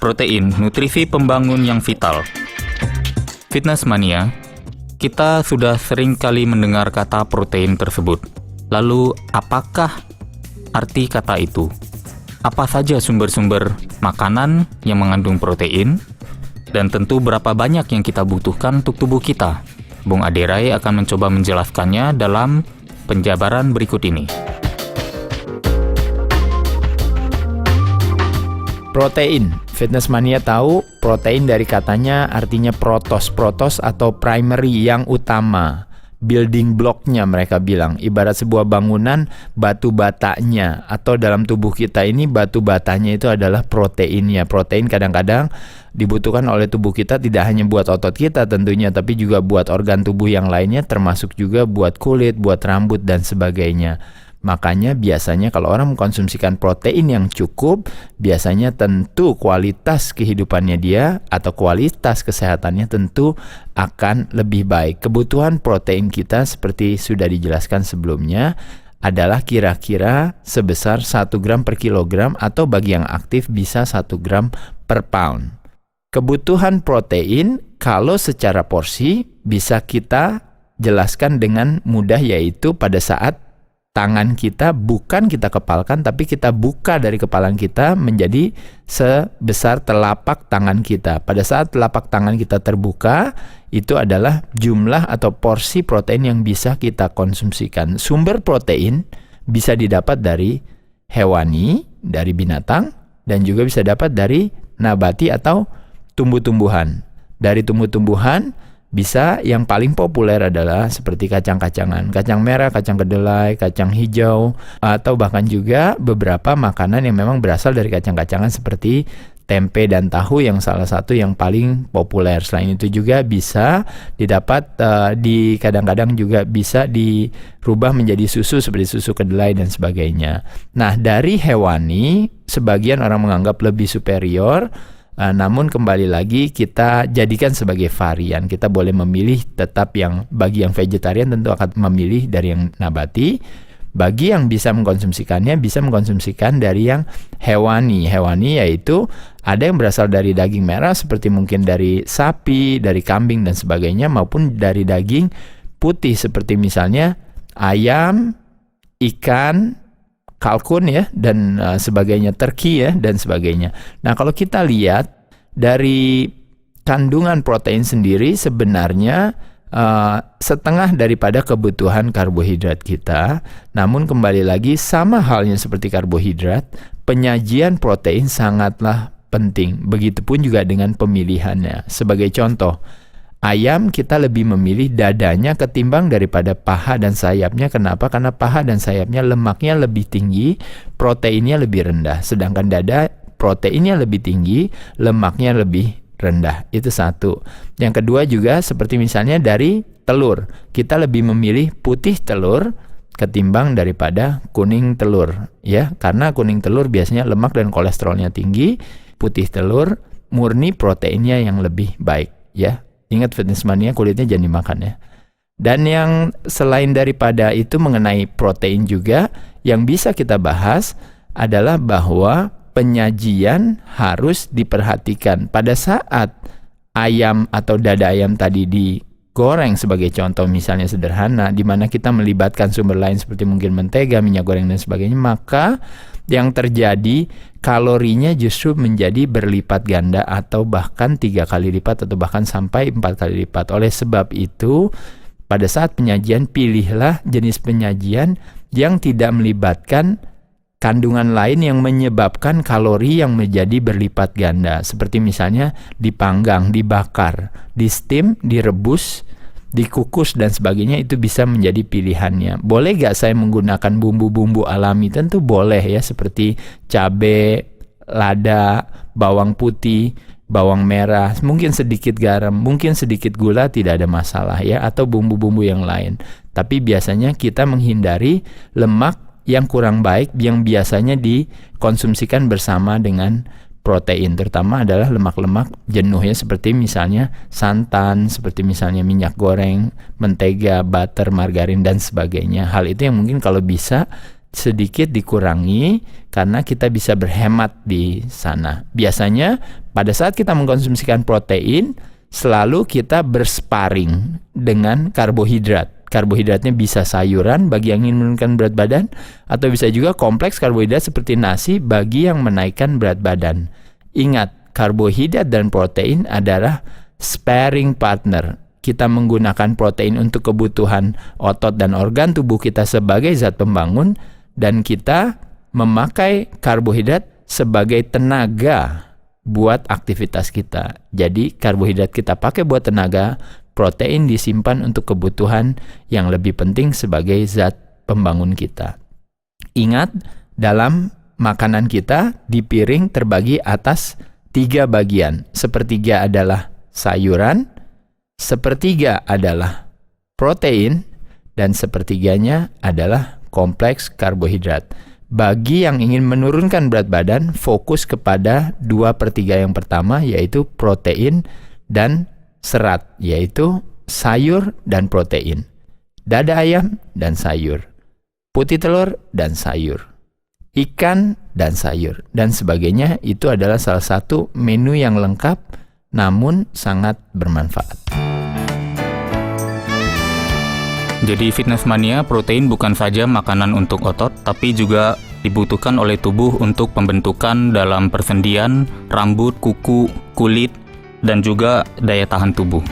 Protein, nutrisi pembangun yang vital. Fitness mania, kita sudah sering kali mendengar kata protein tersebut. Lalu, apakah arti kata itu? Apa saja sumber-sumber makanan yang mengandung protein? Dan tentu berapa banyak yang kita butuhkan untuk tubuh kita? Bung Aderai akan mencoba menjelaskannya dalam penjabaran berikut ini. Protein. Fitness mania tahu protein dari katanya artinya protos. Protos atau primary yang utama. Building block-nya mereka bilang. Ibarat sebuah bangunan, batu batanya. Atau dalam tubuh kita ini batu batanya itu adalah proteinnya. Protein kadang-kadang dibutuhkan oleh tubuh kita tidak hanya buat otot kita tentunya, tapi juga buat organ tubuh yang lainnya, termasuk juga buat kulit, buat rambut, dan sebagainya. Makanya biasanya kalau orang mengkonsumsikan protein yang cukup, biasanya tentu kualitas kehidupannya dia atau kualitas kesehatannya tentu akan lebih baik. Kebutuhan protein kita seperti sudah dijelaskan sebelumnya adalah kira-kira sebesar 1 gram per kilogram atau bagi yang aktif bisa 1 gram per pound. Kebutuhan protein kalau secara porsi bisa kita jelaskan dengan mudah, yaitu pada saat tangan kita bukan kita kepalkan, tapi kita buka dari kepalan kita menjadi sebesar telapak tangan kita. Pada saat telapak tangan kita terbuka, itu adalah jumlah atau porsi protein yang bisa kita konsumsikan. Sumber protein bisa didapat dari hewani, dari binatang, dan juga bisa dapat dari nabati atau tumbuh-tumbuhan. Dari tumbuh-tumbuhan bisa yang paling populer adalah seperti kacang-kacangan, kacang merah, kacang kedelai, kacang hijau, atau bahkan juga beberapa makanan yang memang berasal dari kacang-kacangan seperti tempe dan tahu yang salah satu yang paling populer. Selain itu juga bisa didapat kadang-kadang juga bisa dirubah menjadi susu seperti susu kedelai dan sebagainya. Nah, dari hewani sebagian orang menganggap lebih superior. Namun kembali lagi kita jadikan sebagai varian. Kita boleh memilih tetap yang bagi yang vegetarian tentu akan memilih dari yang nabati. Bagi yang bisa mengkonsumsikannya bisa mengkonsumsikan dari yang hewani. Hewani yaitu ada yang berasal dari daging merah seperti mungkin dari sapi, dari kambing dan sebagainya, maupun dari daging putih seperti misalnya ayam, ikan, kalkun ya, dan sebagainya, turkey ya, dan sebagainya. Nah, kalau kita lihat dari kandungan protein sendiri sebenarnya setengah daripada kebutuhan karbohidrat kita. Namun kembali lagi sama halnya seperti karbohidrat, penyajian protein sangatlah penting. Begitupun juga dengan pemilihannya. Sebagai contoh, ayam kita lebih memilih dadanya ketimbang daripada paha dan sayapnya. Kenapa? Karena paha dan sayapnya lemaknya lebih tinggi, proteinnya lebih rendah. Sedangkan dada proteinnya lebih tinggi, lemaknya lebih rendah. Itu satu. Yang kedua juga seperti misalnya dari telur. Kita lebih memilih putih telur ketimbang daripada kuning telur. Ya, karena kuning telur biasanya lemak dan kolesterolnya tinggi. Putih telur murni proteinnya yang lebih baik. Ya. Ingat fitness mania, kulitnya jangan dimakan ya. Dan yang selain daripada itu mengenai protein juga, yang bisa kita bahas adalah bahwa penyajian harus diperhatikan. Pada saat ayam atau dada ayam tadi digoreng sebagai contoh misalnya sederhana, di mana kita melibatkan sumber lain seperti mungkin mentega, minyak goreng dan sebagainya, maka yang terjadi kalorinya justru menjadi berlipat ganda atau bahkan 3 kali lipat atau bahkan sampai 4 kali lipat. Oleh sebab itu, pada saat penyajian pilihlah jenis penyajian yang tidak melibatkan kandungan lain yang menyebabkan kalori yang menjadi berlipat ganda. Seperti misalnya dipanggang, dibakar, di steam, direbus, dikukus dan sebagainya, itu bisa menjadi pilihannya. Boleh gak saya menggunakan bumbu-bumbu alami? Tentu boleh ya, seperti cabai, lada, bawang putih, bawang merah, mungkin sedikit garam, mungkin sedikit gula, tidak ada masalah ya, atau bumbu-bumbu yang lain. Tapi biasanya kita menghindari lemak yang kurang baik yang biasanya dikonsumsikan bersama dengan protein, terutama adalah lemak-lemak jenuh ya, seperti misalnya santan, seperti misalnya minyak goreng, mentega, butter, margarin dan sebagainya. Hal itu yang mungkin kalau bisa sedikit dikurangi karena kita bisa berhemat di sana. Biasanya pada saat kita mengkonsumsikan protein, selalu kita bersparing dengan karbohidrat. Karbohidratnya bisa sayuran bagi yang ingin menurunkan berat badan, atau bisa juga kompleks karbohidrat seperti nasi bagi yang menaikkan berat badan. Ingat, karbohidrat dan protein adalah sparing partner. Kita menggunakan protein untuk kebutuhan otot dan organ tubuh kita sebagai zat pembangun, dan kita memakai karbohidrat sebagai tenaga buat aktivitas kita. Jadi karbohidrat kita pakai buat tenaga, protein disimpan untuk kebutuhan yang lebih penting sebagai zat pembangun kita. Ingat, dalam makanan kita di piring terbagi atas 3 bagian. Sepertiga adalah sayuran, sepertiga adalah protein, dan sepertiganya adalah kompleks karbohidrat. Bagi yang ingin menurunkan berat badan, fokus kepada 2/3 yang pertama, yaitu protein dan serat, yaitu sayur dan protein, dada ayam dan sayur, putih telur dan sayur, ikan dan sayur, dan sebagainya. Itu adalah salah satu menu yang lengkap namun sangat bermanfaat. Jadi Fitness Mania, protein bukan saja makanan untuk otot, tapi juga dibutuhkan oleh tubuh untuk pembentukan dalam persendian, rambut, kuku, kulit, dan juga daya tahan tubuh.